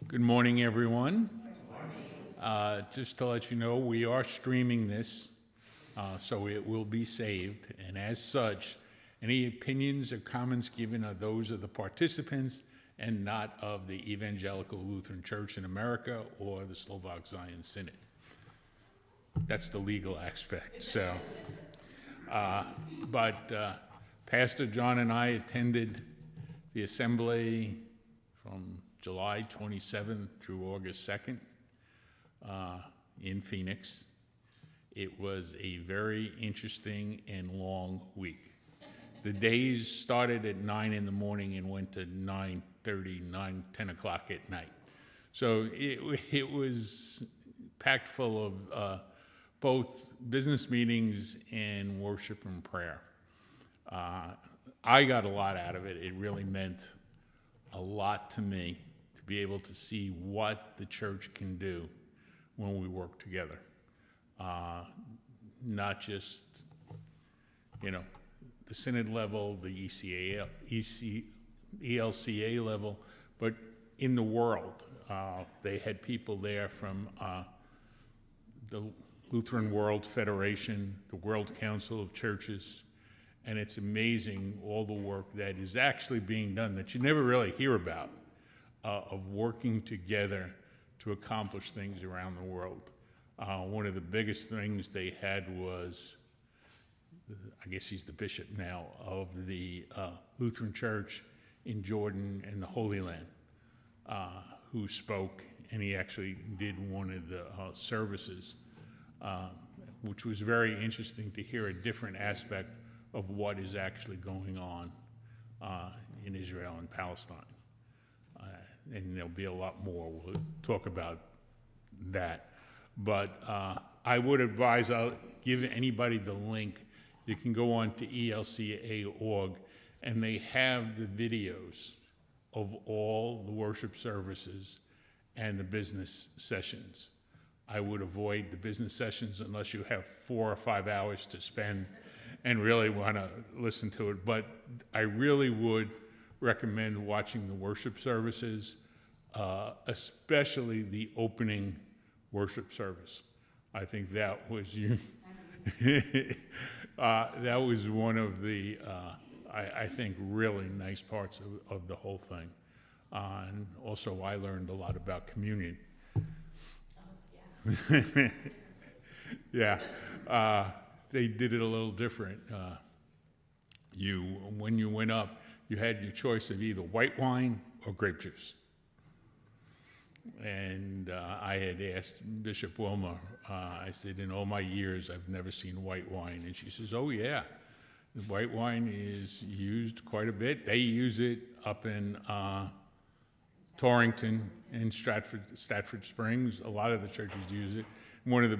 Good morning, everyone. Just to let you know, we are streaming this, so it will be saved. And as such, any opinions or comments given are those of the participants and not of the Evangelical Lutheran Church in America or the Slovak Zion Synod. That's the legal aspect. So, Pastor John and I attended the assembly from July 27th through August 2nd in Phoenix. It was a very interesting and long week. The days started at 9 in the morning and went to 9:30, 10 o'clock at night. So it was packed full of both business meetings and worship and prayer. I got a lot out of it. It really meant a lot to me to be able to see what the church can do when we work together. Not just, the Synod level, the ELCA level, but in the world. They had people there from the Lutheran World Federation, the World Council of Churches, and it's amazing all the work that is actually being done that you never really hear about, of working together to accomplish things around the world. One of the biggest things they had was, I guess he's the bishop now, of the Lutheran Church in Jordan and the Holy Land, who spoke, and he actually did one of the services, which was very interesting to hear a different aspect of what is actually going on in Israel and Palestine. And there'll be a lot more. We'll talk about that. But I would advise, I'll give anybody the link. You can go on to elca.org, and they have the videos of all the worship services and the business sessions. I would avoid the business sessions unless you have 4 or 5 hours to spend and really want to listen to it. But I really would recommend watching the worship services, especially the opening worship service. I think that was that was one of the, I think, really nice parts of the whole thing. And also, I learned a lot about communion. Yeah. They did it a little different. When you went up, you had your choice of either white wine or grape juice. And I had asked Bishop Wilmer, I said, in all my years, I've never seen white wine. And she says, oh, yeah. The white wine is used quite a bit. They use it up in Torrington and Stafford Springs. A lot of the churches use it. One of the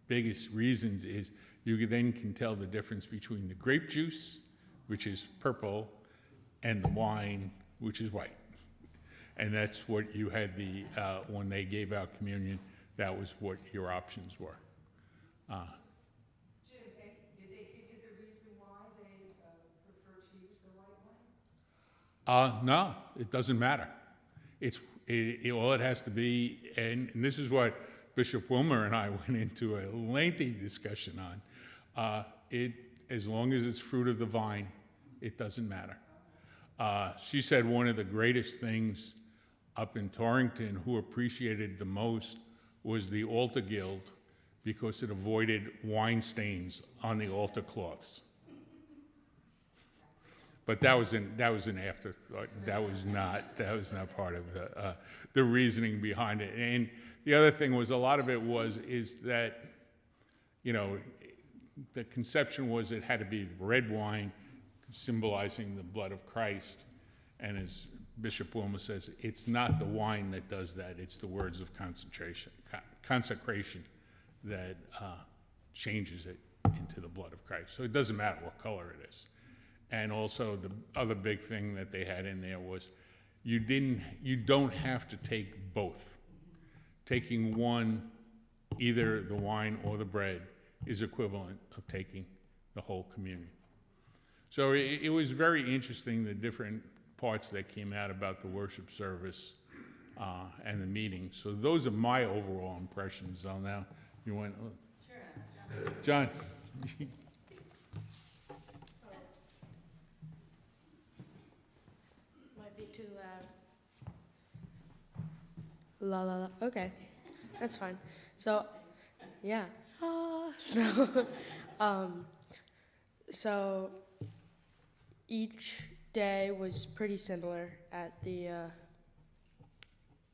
biggest reasons is you then can tell the difference between the grape juice, which is purple, and the wine, which is white. And that's what you had when they gave out communion, that was what your options were. Jim, did they give you the reason why they prefer to use the white wine? No, it doesn't matter. All it has to be, and this is what Bishop Wilmer and I went into a lengthy discussion on. As long as it's fruit of the vine, it doesn't matter. She said one of the greatest things up in Torrington who appreciated the most was the altar guild, because it avoided wine stains on the altar cloths. But that was an afterthought. That was not part of the reasoning behind it. And the other thing was, a lot of it is that, the conception was it had to be red wine, symbolizing the blood of Christ. And as Bishop Wilmer says, it's not the wine that does that, it's the words of consecration that changes it into the blood of Christ. So it doesn't matter what color it is. And also the other big thing that they had in there was you don't have to take both. Taking one, either the wine or the bread, is equivalent of taking the whole communion. So it was very interesting, the different parts that came out about the worship service. and the meeting. So those are my overall impressions. So now, you want, John? Might be too loud. La la la. Okay, that's fine. So, yeah. So each day was pretty similar at the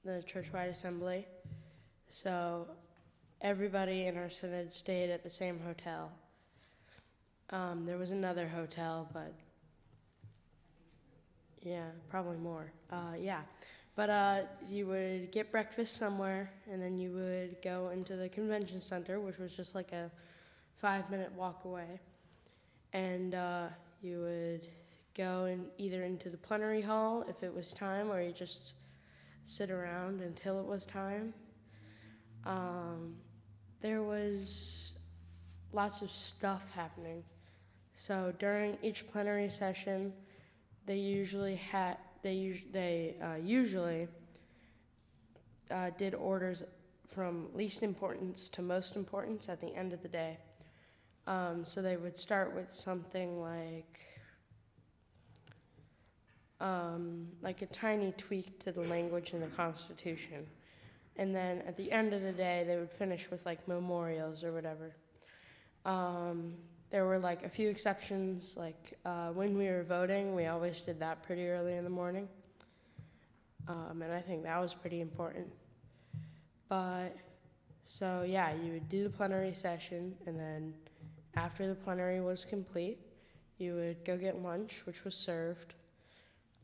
Churchwide Assembly. So everybody in our synod stayed at the same hotel. There was another hotel, but yeah, probably more. Yeah. But you would get breakfast somewhere, and then you would go into the convention center, which was just like a 5-minute walk away. And you would go either into the plenary hall if it was time, or you just sit around until it was time. There was lots of stuff happening. So during each plenary session, they usually did orders from least importance to most importance at the end of the day. So they would start with something like a tiny tweak to the language in the Constitution. And then at the end of the day, they would finish with like memorials or whatever. There were like a few exceptions, like when we were voting, we always did that pretty early in the morning. And I think that was pretty important. But, so yeah, you would do the plenary session, and then after the plenary was complete, you would go get lunch, which was served.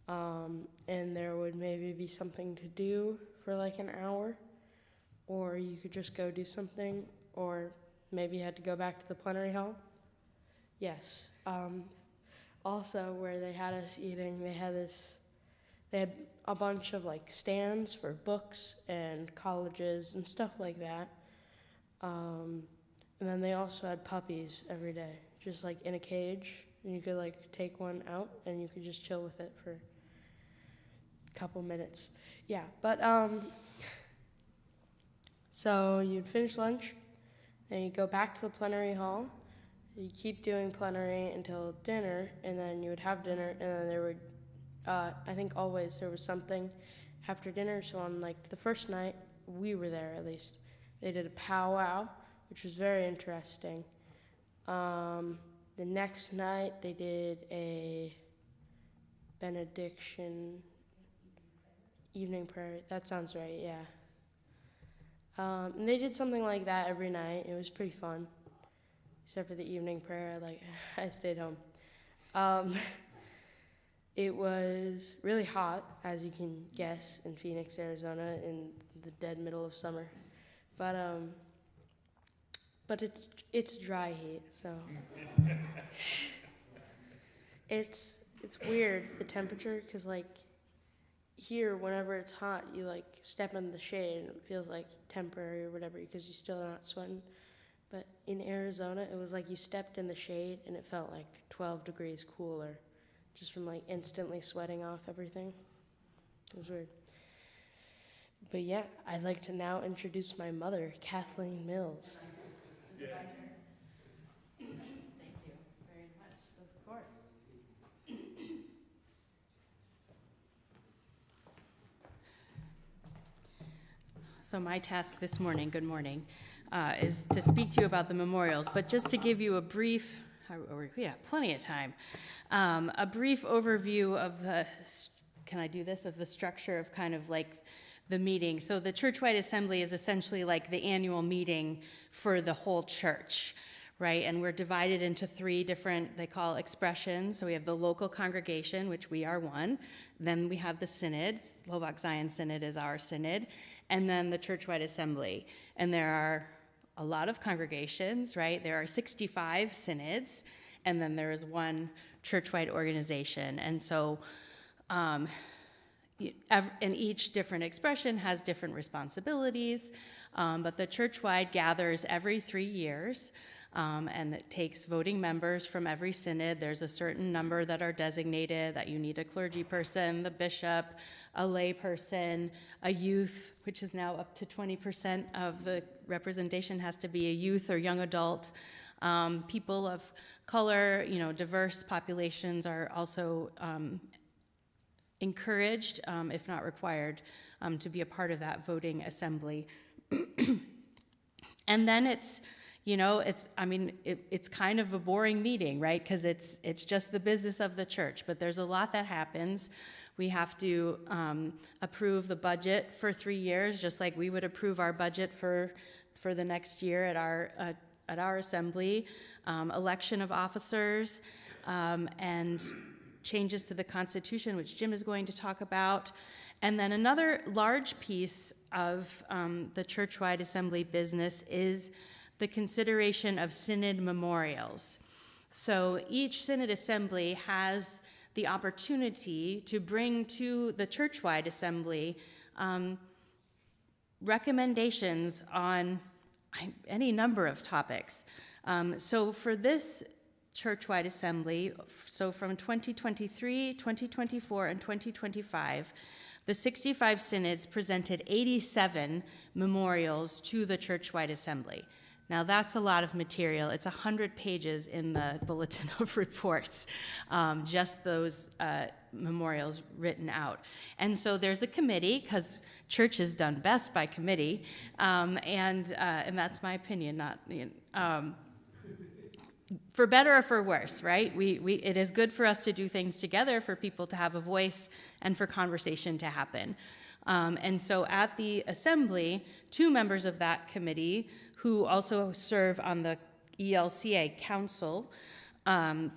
And there would maybe be something to do for like an hour, or you could just go do something, or maybe you had to go back to the plenary hall. Yes. Also, where they had us eating, they had a bunch of like stands for books and colleges and stuff like that. And then they also had puppies every day, just like in a cage, and you could like take one out and you could just chill with it for a couple minutes. Yeah, but so you'd finish lunch, then you go back to the plenary hall. You keep doing plenary until dinner, and then you would have dinner, and then there would, I think always there was something after dinner. So on like the first night, we were there at least, they did a powwow, which was very interesting. The next night, they did a benediction, evening prayer. That sounds right, yeah. And they did something like that every night. It was pretty fun. Except for the evening prayer, I stayed home. It was really hot, as you can guess, in Phoenix, Arizona, in the dead middle of summer. But it's dry heat, so it's weird, the temperature, because like here, whenever it's hot, you like step in the shade and it feels like temporary or whatever because you're still not sweating. But in Arizona, it was like you stepped in the shade and it felt like 12 degrees cooler just from like instantly sweating off everything. It was weird. But yeah, I'd like to now introduce my mother, Kathleen Mills. Yeah. Thank you very much. Of course. So my task this morning, good morning, is to speak to you about the memorials, but just to give you a brief, plenty of time, a brief overview of the, can I do this, of the structure of kind of like the meeting. So the Churchwide Assembly is essentially like the annual meeting for the whole church, right? And we're divided into 3 different, they call expressions. So we have the local congregation, which we are one. Then we have the synod, Slovak Zion Synod is our synod, and then the Churchwide Assembly. And there are a lot of congregations, right? There are 65 synods, and then there is one churchwide organization. And so, and each different expression has different responsibilities, but the Churchwide gathers every 3 years. and it takes voting members from every synod. There's a certain number that are designated, that you need a clergy person, the bishop, a lay person, a youth, which is now up to 20% of the representation has to be a youth or young adult. People of color, diverse populations are also encouraged, if not required, to be a part of that voting assembly. And then it's kind of a boring meeting, right? Because it's just the business of the church, but there's a lot that happens. We have to approve the budget for 3 years, just like we would approve our budget for the next year at our assembly. Election of officers, and changes to the Constitution, which Jim is going to talk about. And then another large piece of the Churchwide Assembly business is the consideration of synod memorials. So each synod assembly has the opportunity to bring to the Churchwide Assembly recommendations on any number of topics. So for this Churchwide Assembly, so from 2023, 2024, and 2025, the 65 synods presented 87 memorials to the Churchwide Assembly. Now that's a lot of material. It's 100 pages in the Bulletin of Reports, just those memorials written out. And so there's a committee, because church is done best by committee, and that's my opinion, not for better or for worse, right? It is good for us to do things together, for people to have a voice, and for conversation to happen. And so at the assembly, 2 members of that committee, who also serve on the ELCA council,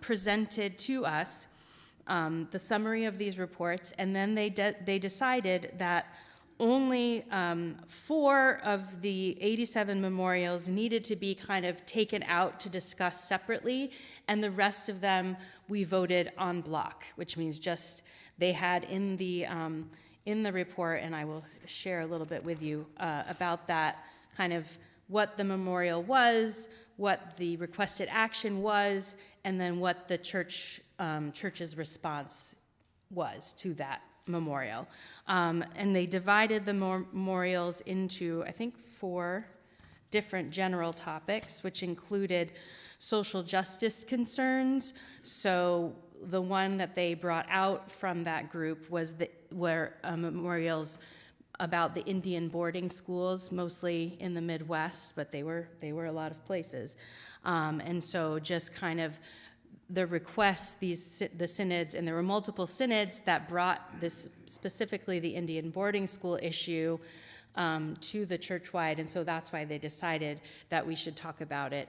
presented to us the summary of these reports, and then they decided that only 4 of the 87 memorials needed to be kind of taken out to discuss separately, and the rest of them we voted en bloc, which means just they had in the report, and I will share a little bit with you about that, kind of what the memorial was, what the requested action was, and then what the church's response was to that memorial. And they divided the memorials into, I think, 4 different general topics, which included social justice concerns. So the one that they brought out from that group were memorials about the Indian boarding schools, mostly in the Midwest, but they were a lot of places. And so just kind of the requests, the synods, and there were multiple synods that brought this, specifically the Indian boarding school issue, to the Churchwide, and so that's why they decided that we should talk about it,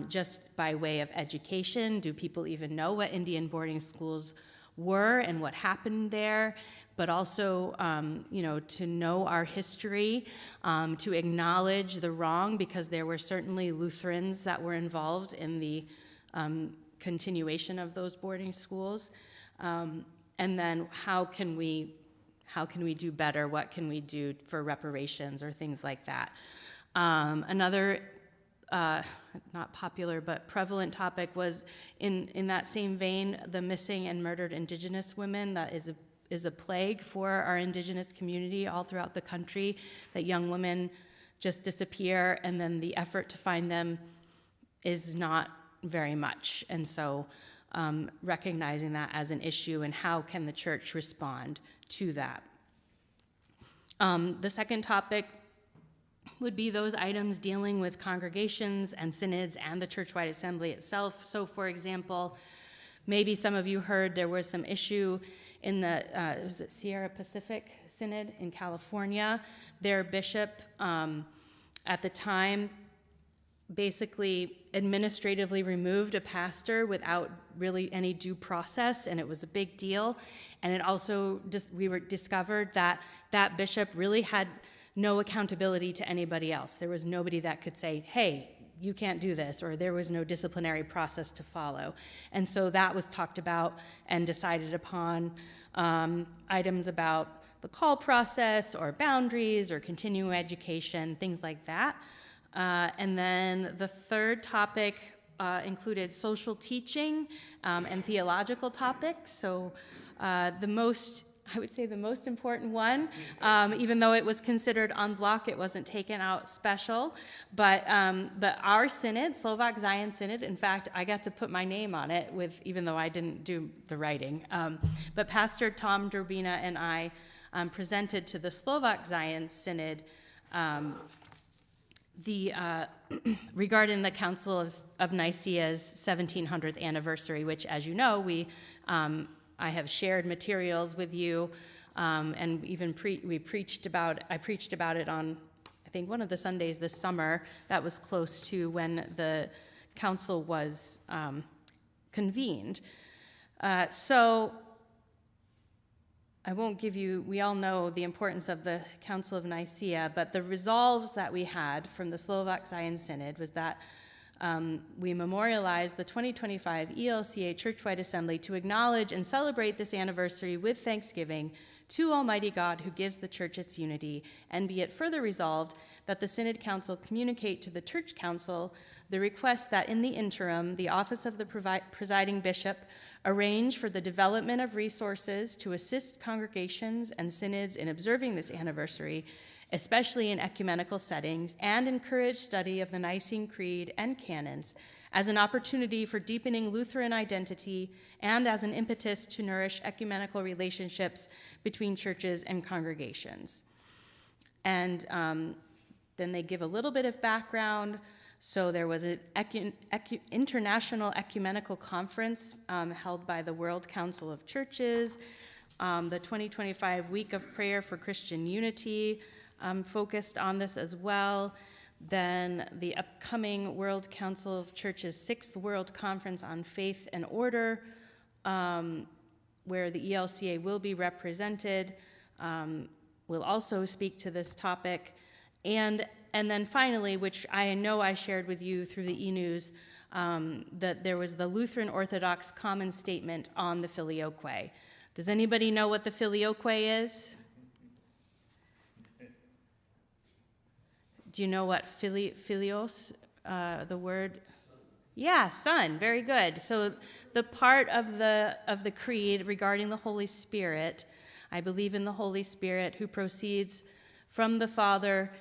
just by way of education. Do people even know what Indian boarding schools were and what happened there? But also, to know our history, to acknowledge the wrong, because there were certainly Lutherans that were involved in the continuation of those boarding schools, and then how can we do better? What can we do for reparations or things like that? Another not popular but prevalent topic was in that same vein, the missing and murdered Indigenous women. That is a plague for our Indigenous community all throughout the country, that young women just disappear, and then the effort to find them is not very much. And so recognizing that as an issue, and how can the church respond to that. The second topic would be those items dealing with congregations and synods and the Churchwide Assembly itself. So for example, maybe some of you heard there was some issue in the was it Sierra Pacific Synod in California. Their bishop at the time basically administratively removed a pastor without really any due process, and it was a big deal. And it also we discovered that that bishop really had no accountability to anybody else. There was nobody that could say, hey, you can't do this, or there was no disciplinary process to follow. And so that was talked about and decided upon. Items about the call process or boundaries or continuing education, things like that. And then the third topic included social teaching and theological topics. So I would say the most important one, even though it was considered en bloc, it wasn't taken out special. But our synod, Slovak Zion Synod, in fact, I got to put my name on it, even though I didn't do the writing. But Pastor Tom Durbina and I presented to the Slovak Zion Synod regarding the Council of Nicaea's 1700th anniversary, which, as you know, I have shared materials with you, and even I preached about it on, I think, one of the Sundays this summer. That was close to when the council was convened. So I won't give you, we all know the importance of the Council of Nicaea, but the resolves that we had from the Slovak Zion Synod was that we memorialized the 2025 ELCA Churchwide Assembly to acknowledge and celebrate this anniversary with thanksgiving to Almighty God who gives the Church its unity, and be it further resolved that the Synod Council communicate to the Church Council the request that in the interim, the office of the presiding bishop arrange for the development of resources to assist congregations and synods in observing this anniversary, especially in ecumenical settings, and encourage study of the Nicene Creed and canons as an opportunity for deepening Lutheran identity and as an impetus to nourish ecumenical relationships between churches and congregations. And then they give a little bit of background. So there was an international ecumenical conference held by the World Council of Churches, the 2025 Week of Prayer for Christian Unity, focused on this as well. Then the upcoming World Council of Churches 6th World Conference on Faith and Order, where the ELCA will be represented, will also speak to this topic. And then finally, which I know I shared with you through the e-news, that there was the Lutheran Orthodox Common Statement on the Filioque. Does anybody know what the Filioque is? Do you know what philios, the word? Yeah, son, very good. So the part of the creed regarding the Holy Spirit, I believe in the Holy Spirit who proceeds from the Father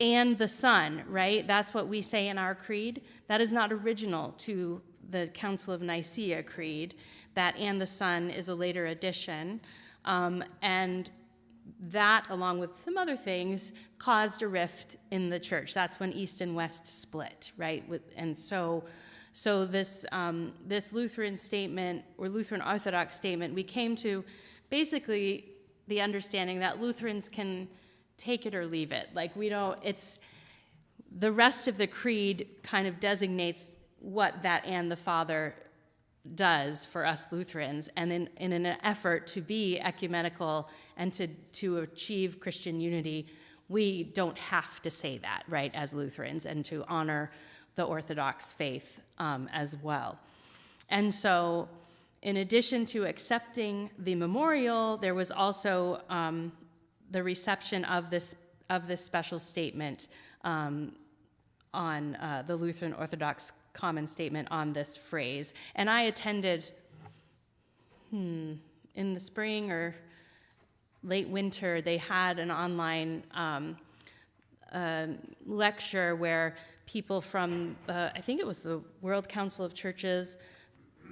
and the Son, right? That's what we say in our creed. That is not original to the Council of Nicaea creed. That and the Son is a later addition. And that, along with some other things, caused a rift in the church. That's when East and West split, right? And so this Lutheran statement, or Lutheran Orthodox statement, we came to basically the understanding that Lutherans can take it or leave it. Like, we don't, it's, the rest of the creed kind of designates what that and the Father does for us Lutherans, and in an effort to be ecumenical and to achieve Christian unity, we don't have to say that, right, as Lutherans, and to honor the Orthodox faith as well. And so, in addition to accepting the memorial, there was also the reception of this special statement on the Lutheran Orthodox Common Statement on this phrase. And I attended in the spring or late winter, they had an online lecture where people from, I think it was the World Council of Churches,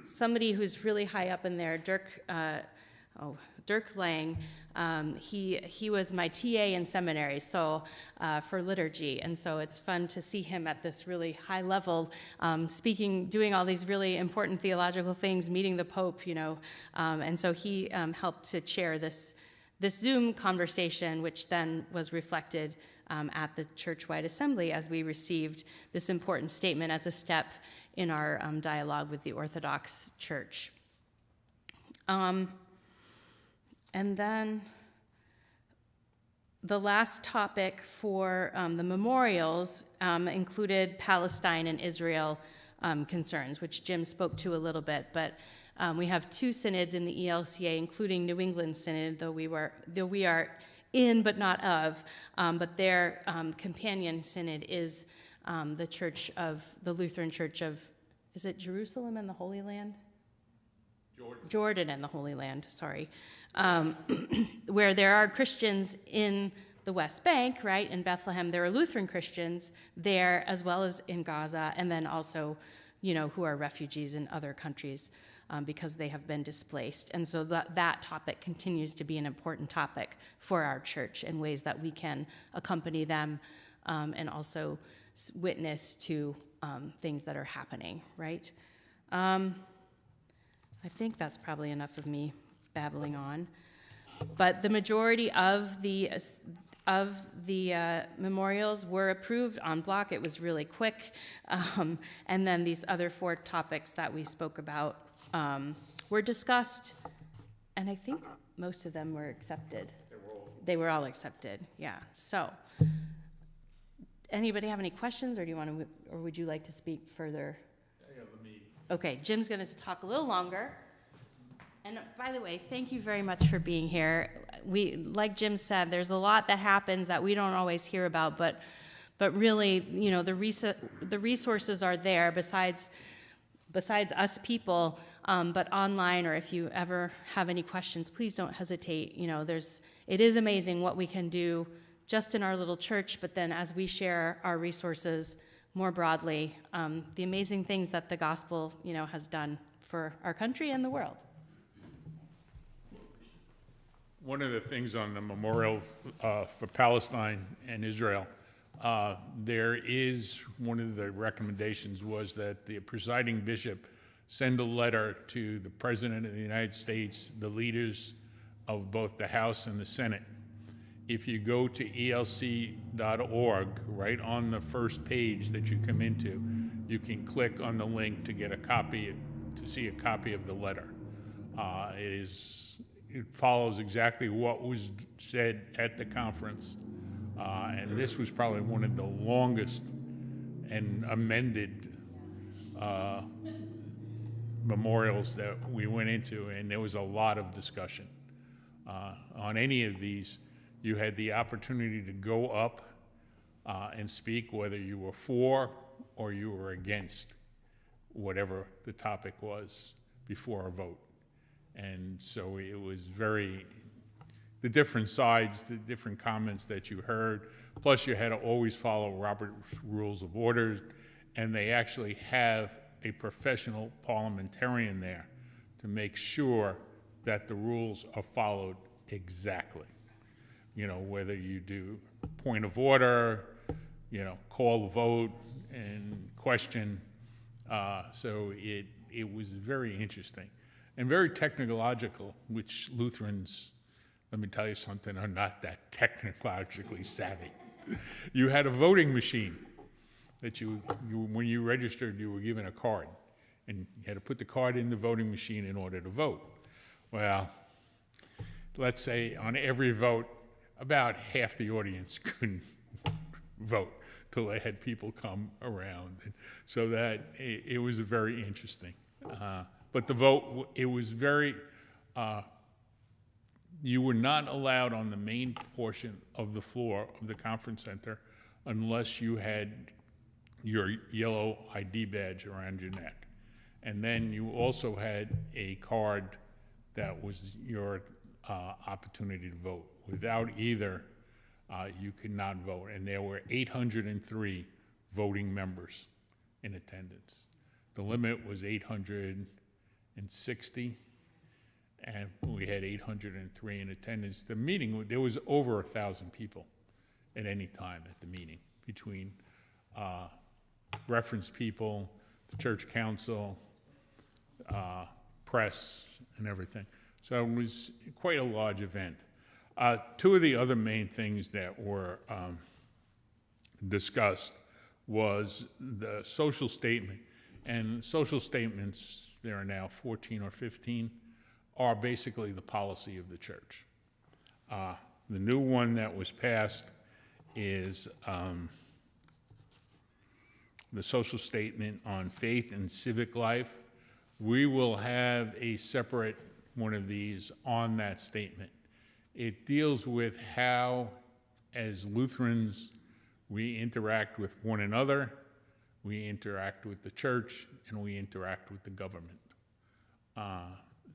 somebody who's really high up in there, Dirk Lang, he was my TA in seminary, so for liturgy, and so it's fun to see him at this really high level, speaking, doing all these really important theological things, meeting the Pope, you know, and so he helped to chair this Zoom conversation, which then was reflected at the Churchwide Assembly as we received this important statement as a step in our dialogue with the Orthodox Church. And then the last topic for the memorials included Palestine and Israel concerns, which Jim spoke to a little bit. But we have two synods in the ELCA, including New England Synod, though we are in but not of, but their companion synod is the Lutheran Church of, is it Jerusalem and the Holy Land? Jordan and the Holy Land, sorry. Where there are Christians in the West Bank, right, in Bethlehem, there are Lutheran Christians there as well as in Gaza, and then also, who are refugees in other countries because they have been displaced. And so that topic continues to be an important topic for our church in ways that we can accompany them and also witness to things that are happening, right? I think that's probably enough of me babbling on. But the majority of the memorials were approved en bloc. It was really quick. And then these other 4 topics that we spoke about were discussed, and I think most of them were accepted. They were all accepted, yeah. So, anybody have any questions, or or would you like to speak further? Okay, Jim's going to talk a little longer. And by the way, thank you very much for being here. Like Jim said, there's a lot that happens that we don't always hear about, but really, the resources are there besides us people, but online, or if you ever have any questions, please don't hesitate. It is amazing what we can do just in our little church, but then as we share our resources more broadly, the amazing things that the gospel, has done for our country and the world. One of the things on the memorial for Palestine and Israel, there is, one of the recommendations was that the presiding bishop send a letter to the President of the United States, the leaders of both the House and the Senate. If you go to elc.org, right on the first page that you come into, you can click on the link to get to see a copy of the letter. It follows exactly what was said at the conference, and this was probably one of the longest and amended memorials that we went into, and there was a lot of discussion. On any of these, you had the opportunity to go up and speak, whether you were for or you were against whatever the topic was before a vote. And so it was the different sides, the different comments that you heard, plus you had to always follow Robert's Rules of Order, and they actually have a professional parliamentarian there to make sure that the rules are followed exactly. Whether you do point of order, call the vote and question. So it was very interesting and very technological, which Lutherans, let me tell you something, are not that technologically savvy. You had a voting machine that you when you registered, you were given a card, and you had to put the card in the voting machine in order to vote. Well, let's say on every vote, about half the audience couldn't vote till they had people come around. And so that it was very interesting. But the vote, it was very, you were not allowed on the main portion of the floor of the conference center unless you had your yellow ID badge around your neck. And then you also had a card that was your opportunity to vote. Without either, you could not vote. And there were 803 voting members in attendance. The limit was 860, and we had 803 in attendance. The meeting, there was over 1,000 people at any time at the meeting, between reference people, the church council, press, and everything. So it was quite a large event. Two of the other main things that were discussed was the social statement. And social statements, there are now 14 or 15, are basically the policy of the church. The new one that was passed is the social statement on faith and civic life. We will have a separate one of these on that statement. It deals with how, as Lutherans, we interact with one another, we interact with the church, and we interact with the government.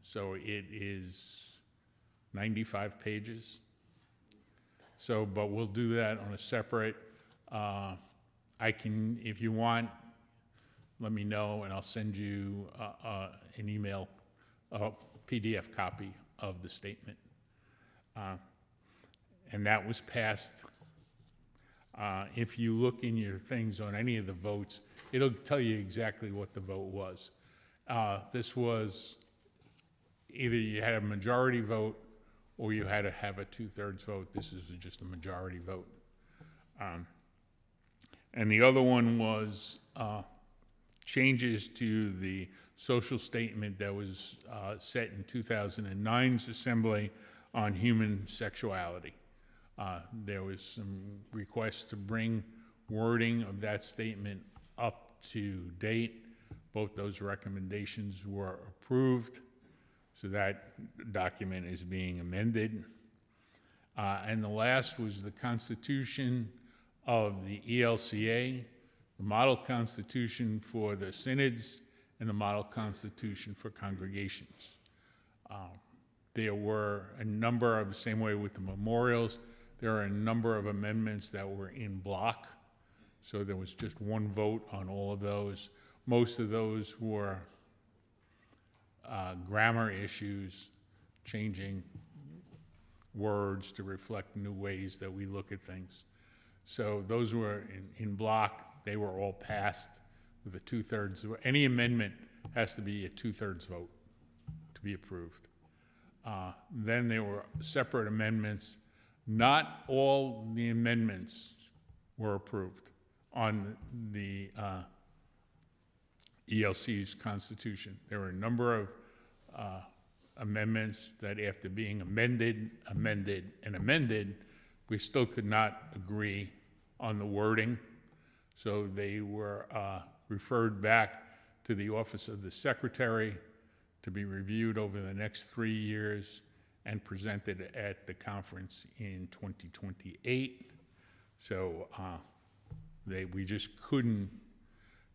So it is 95 pages. So, but we'll do that on a separate, I can, if you want, let me know, and I'll send you an email, a PDF copy of the statement. And that was passed. If you look in your things on any of the votes, it'll tell you exactly what the vote was. This was either you had a majority vote or you had to have a 2/3 vote. This is just a majority vote. And the other one was changes to the social statement that was set in 2009's Assembly on human sexuality. There was some requests to bring wording of that statement up to date. Both those recommendations were approved, so that document is being amended. And the last was the Constitution of the ELCA, the Model Constitution for the Synods, and the Model Constitution for congregations. There were a number of, same way with the memorials, there are a number of amendments that were in block, so there was just one vote on all of those. Most of those were grammar issues, changing words to reflect new ways that we look at things. So those were in block. They were all passed with a 2/3. Any amendment has to be a 2/3 vote to be approved. Then there were separate amendments. Not all the amendments were approved on the ELC's constitution. There were a number of amendments that after being amended, and amended, we still could not agree on the wording. So they were referred back to the Office of the Secretary to be reviewed over the next 3 years and presented at the conference in 2028. So we just couldn't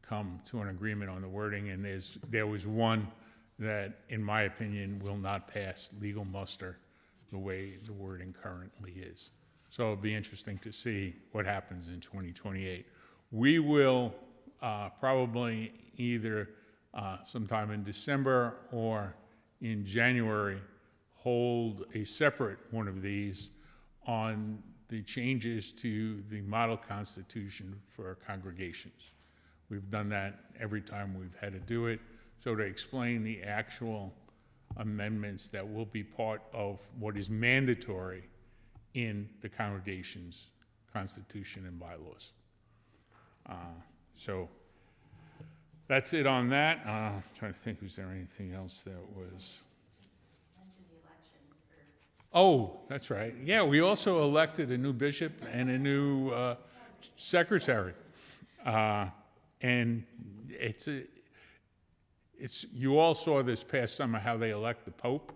come to an agreement on the wording, and there was one that, in my opinion, will not pass legal muster the way the wording currently is. So it'll be interesting to see what happens in 2028. We will probably either sometime in December or in January hold a separate one of these on the changes to the model constitution for congregations. We've done that every time we've had to do it. So to explain the actual amendments that will be part of what is mandatory in the congregation's constitution and bylaws. So that's it on that. Trying to think, was there anything else that was? Oh, that's right. Yeah, we also elected a new bishop and a new secretary. And you all saw this past summer how they elect the Pope.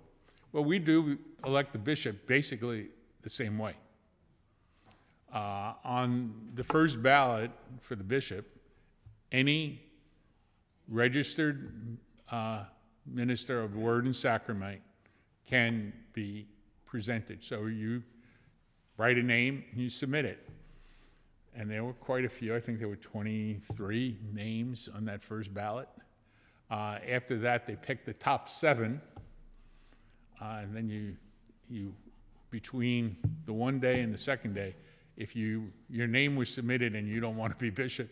Well, we do elect the bishop basically the same way. On the first ballot for the bishop, any registered minister of the Word and Sacrament can be presented. So you write a name and you submit it. And there were quite a few. I think there were 23 names on that first ballot. After that, they picked the top 7. And then you between the one day and the second day, if your name was submitted and you don't want to be bishop,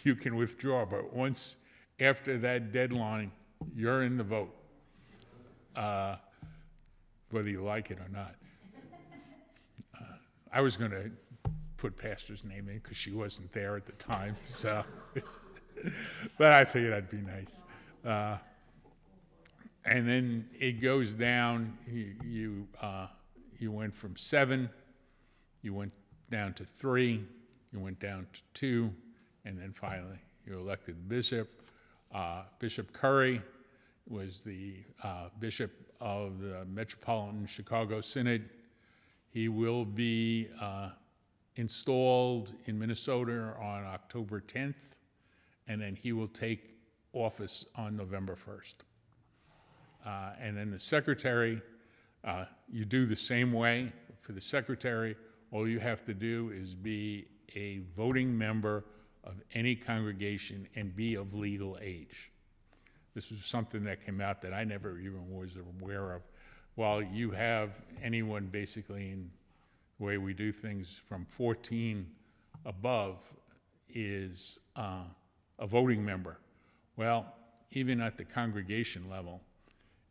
you can withdraw. But once after that deadline, you're in the vote, whether you like it or not. I was going to put Pastor's name in because she wasn't there at the time, so. But I figured that'd be nice. And then it goes down. You went from 7, you went down to 3, you went down to 2, and then finally you elected bishop. Bishop Curry was the bishop of the Metropolitan Chicago Synod. He will be installed in Minnesota on October 10th, and then he will take office on November 1st. And then the secretary, you do the same way. For the secretary, all you have to do is be a voting member of any congregation and be of legal age. This is something that came out that I never even was aware of. While you have anyone basically in the way we do things from 14 above is a voting member. Well, even at the congregation level,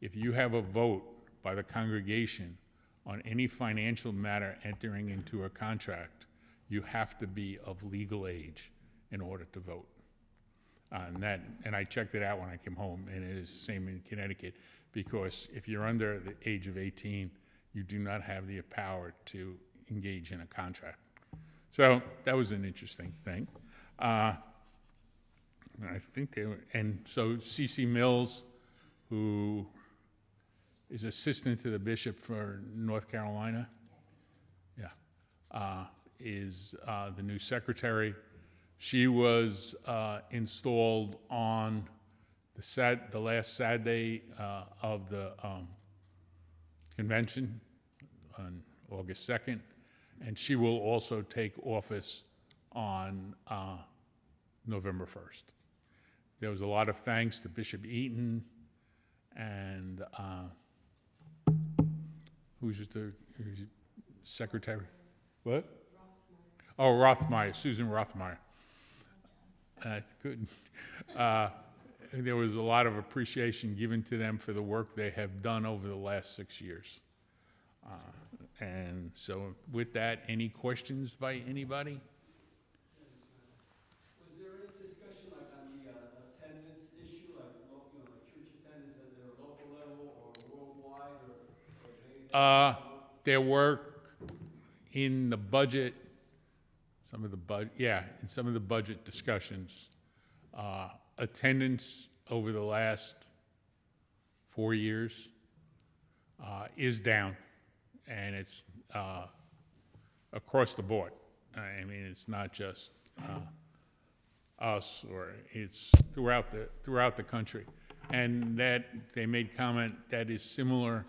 if you have a vote by the congregation on any financial matter entering into a contract, you have to be of legal age in order to vote. And I checked it out when I came home, and it is the same in Connecticut, because if you're under the age of 18, you do not have the power to engage in a contract. So that was an interesting thing. I think they were, and so C.C. Mills, who is assistant to the bishop for North Carolina, is the new secretary. She was installed on the last Saturday of the convention on August 2nd, and she will also take office on November 1st. There was a lot of thanks to Bishop Eaton and who's the secretary? What? Oh, Rothmeyer, Susan Rothmeyer. Good. There was a lot of appreciation given to them for the work they have done over the last 6 years. And so with that, any questions by anybody? Was there any discussion like on the attendance issue, like, like church attendance at their local level or worldwide or There were in the budget, in some of the budget discussions, attendance over the last 4 years is down, and it's across the board. I mean, it's not just us, or it's throughout the country. And that they made comment that is similar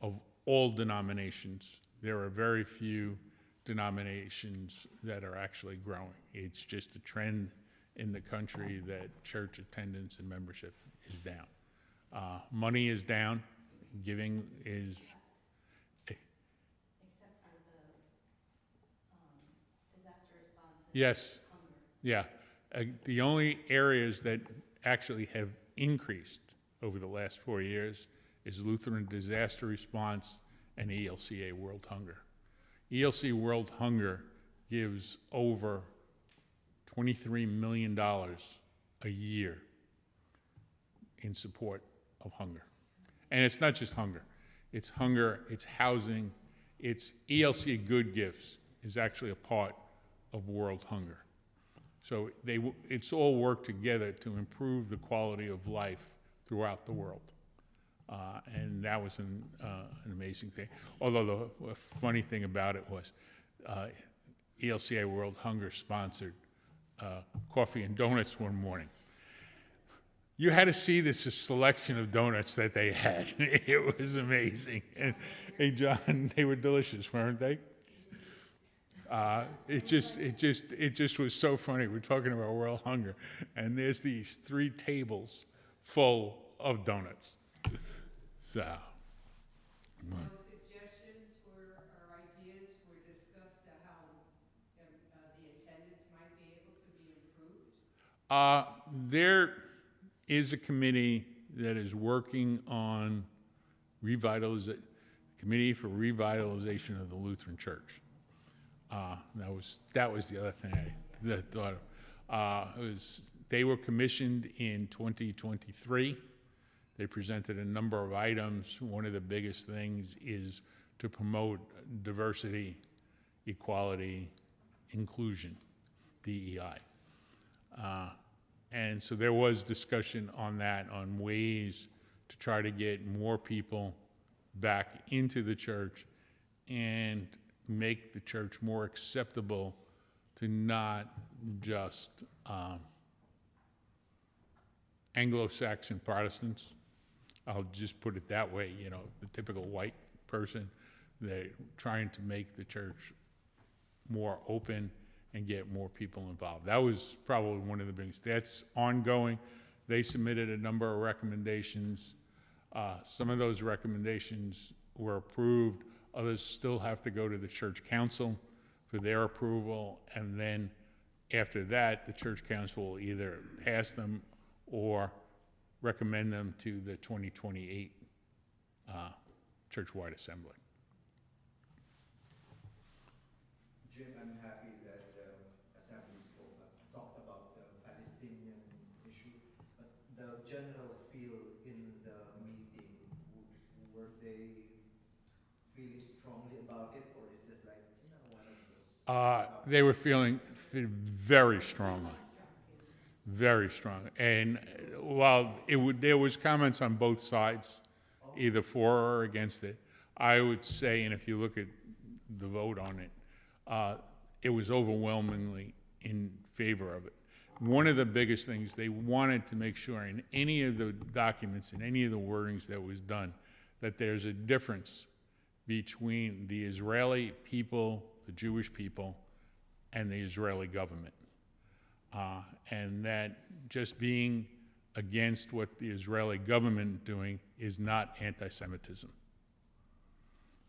of all denominations. There are very few denominations that are actually growing. It's just a trend in the country that church attendance and membership is down. Money is down. Giving is. Except for the disaster response and Yes. hunger. Yeah. The only areas that actually have increased over the last 4 years is Lutheran disaster response and ELCA World Hunger. ELC World Hunger gives over $23 million a year in support of hunger. And it's not just hunger. It's hunger, it's housing, it's ELC Good Gifts is actually a part of World Hunger. So it's all worked together to improve the quality of life throughout the world. And that was an amazing thing. Although the funny thing about it was ELCA World Hunger sponsored coffee and donuts one morning. You had to see this selection of donuts that they had. It was amazing. And hey, John, they were delicious, weren't they? It just was so funny. We're talking about world hunger, and there's these 3 tables full of donuts. So. No suggestions or ideas were discussed at how the attendance might be able to be improved? There is a committee that is working on Committee for Revitalization of the Lutheran Church. That was the other thing I thought of. They were commissioned in 2023. They presented a number of items. One of the biggest things is to promote diversity, equality, inclusion, DEI. And so there was discussion on that, on ways to try to get more people back into the church and make the church more acceptable to not just Anglo-Saxon Protestants. I'll just put it that way, you know, the typical white person. They're trying to make the church more open and get more people involved. That was probably one of the biggest. That's ongoing. They submitted a number of recommendations. Some of those recommendations were approved. Others still have to go to the church council for their approval, and then after that, the church council will either pass them or recommend them to the 2028 Churchwide Assembly. Jim, I'm happy that the Assembly talked about the Palestinian issue, but the general feel in the meeting, were they feeling strongly about it, or is just like, you know, one of those? They were feeling very strongly. Very strong. And while there was comments on both sides, either for or against it, I would say, and if you look at the vote on it, it was overwhelmingly in favor of it. One of the biggest things, they wanted to make sure in any of the documents, in any of the wordings that was done, that there's a difference between the Israeli people, the Jewish people, and the Israeli government. And that just being against what the Israeli government is doing is not anti-Semitism.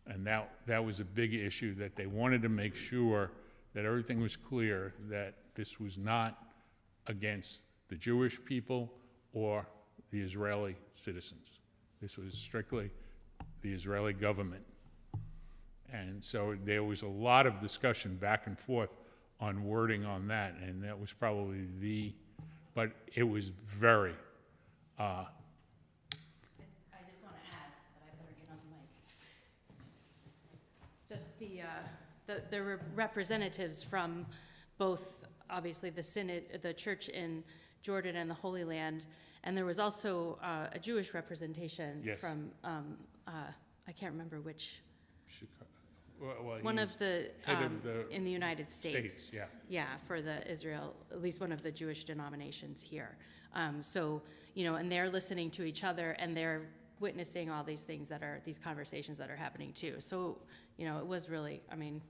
And that was a big issue, that they wanted to make sure that everything was clear, that this was not against the Jewish people or the Israeli citizens. This was strictly the Israeli government. And so there was a lot of discussion back and forth on wording on that, and that was probably but it was very, I just want to add that I better get on the mic. Just there were representatives from both, obviously, the Synod, the church in Jordan and the Holy Land, and there was also a Jewish representation Yes. from, I can't remember which, well, one he's of the, head of the in the United States. yeah. Yeah, for the Israel, at least one of the Jewish denominations here. So, you know, and they're listening to each other, and they're witnessing all these things these conversations that are happening too. So, you know, it was really, I mean,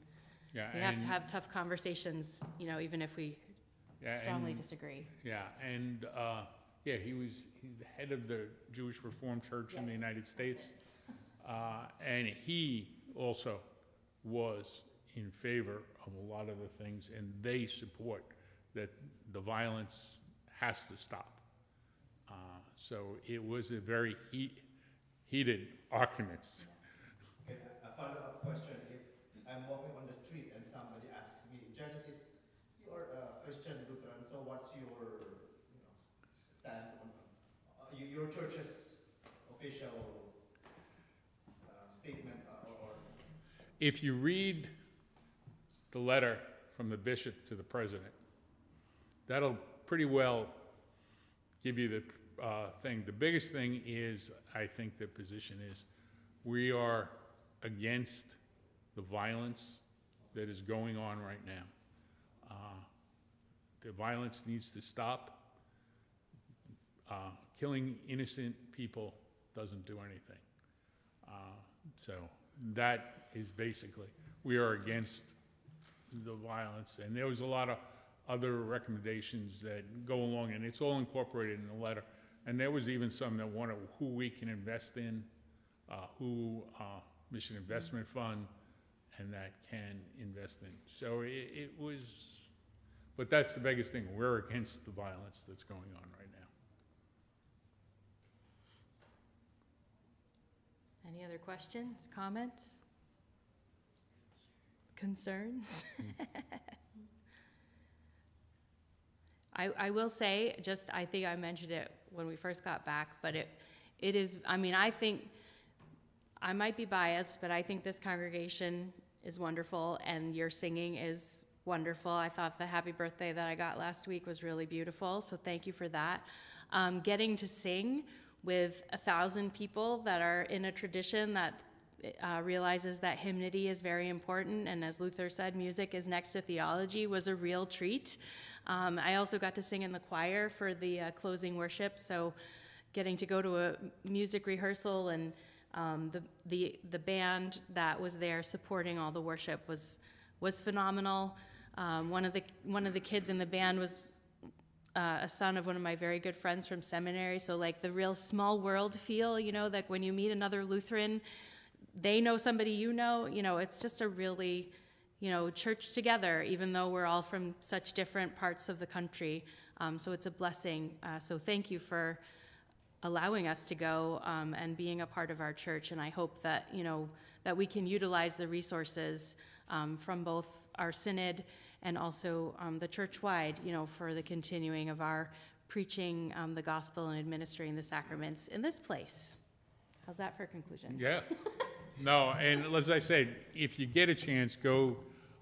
Yeah, we have to and- have tough conversations, you know, even if we Yeah, strongly and- disagree. Yeah, and he's the head of the Jewish Reformed Church in the Yes, United that's States. And he also was in favor of a lot of the things, and they support that the violence has to stop. So it was a very heated arguments. Okay, a follow-up question. If I'm walking on the street and somebody asks me, Genesis, you're a Christian Lutheran, so what's your stand on your church's official statement or If you read the letter from the bishop to the president, that'll pretty well give you the thing. The biggest thing is, I think the position is, we are against the violence that is going on right now. The violence needs to stop. Killing innocent people doesn't do anything. So that is basically, we are against the violence. And there was a lot of other recommendations that go along, and it's all incorporated in the letter. And there was even some that wanted who we can invest in, Mission Investment Fund, and that can invest in. So it was, but that's the biggest thing. We're against the violence that's going on right now. Any other questions, comments? Concerns? I will say, I think I mentioned it when we first got back, but it is, I mean, I think, I might be biased, but I think this congregation is wonderful, and your singing is wonderful. I thought the happy birthday that I got last week was really beautiful, so thank you for that. Getting to sing with 1,000 people that are in a tradition that realizes that hymnody is very important, and as Luther said, music is next to theology, was a real treat. I also got to sing in the choir for the closing worship, so getting to go to a music rehearsal and the band that was there supporting all the worship was phenomenal. One of the kids in the band was a son of one of my very good friends from seminary, so like the real small world feel, you know, like when you meet another Lutheran, they know somebody you know, it's just a really, church together, even though we're all from such different parts of the country. So it's a blessing. So thank you for allowing us to go and being a part of our church. And I hope that, that we can utilize the resources from both our synod and also the Churchwide, for the continuing of our preaching the gospel and administering the sacraments in this place. How's that for a conclusion? Yeah. No, and as I said, if you get a chance, go.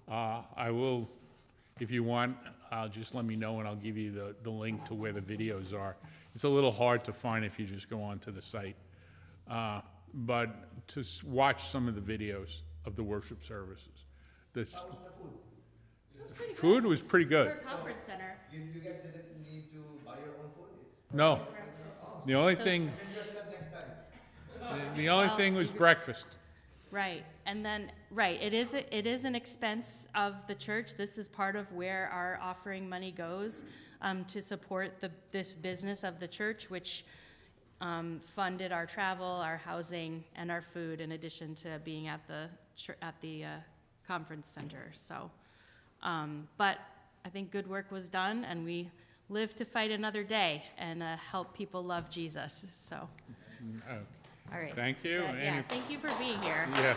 I will, if you want, just let me know and I'll give you the link to where the videos are. It's a little hard to find if you just go onto the site. But to watch some of the videos of the worship services. How was the food? Food was pretty good. For a conference center. You guys didn't need to buy your own food? It's No. The only So thing, just that next time. the only thing was breakfast. Right, and then, it is an expense of the church. This is part of where our offering money goes to support this business of the church, which funded our travel, our housing, and our food, in addition to being at the conference center. So, but I think good work was done, and we live to fight another day and help people love Jesus. So, all right. Thank you. Yeah, And if- thank you for being here. Yeah.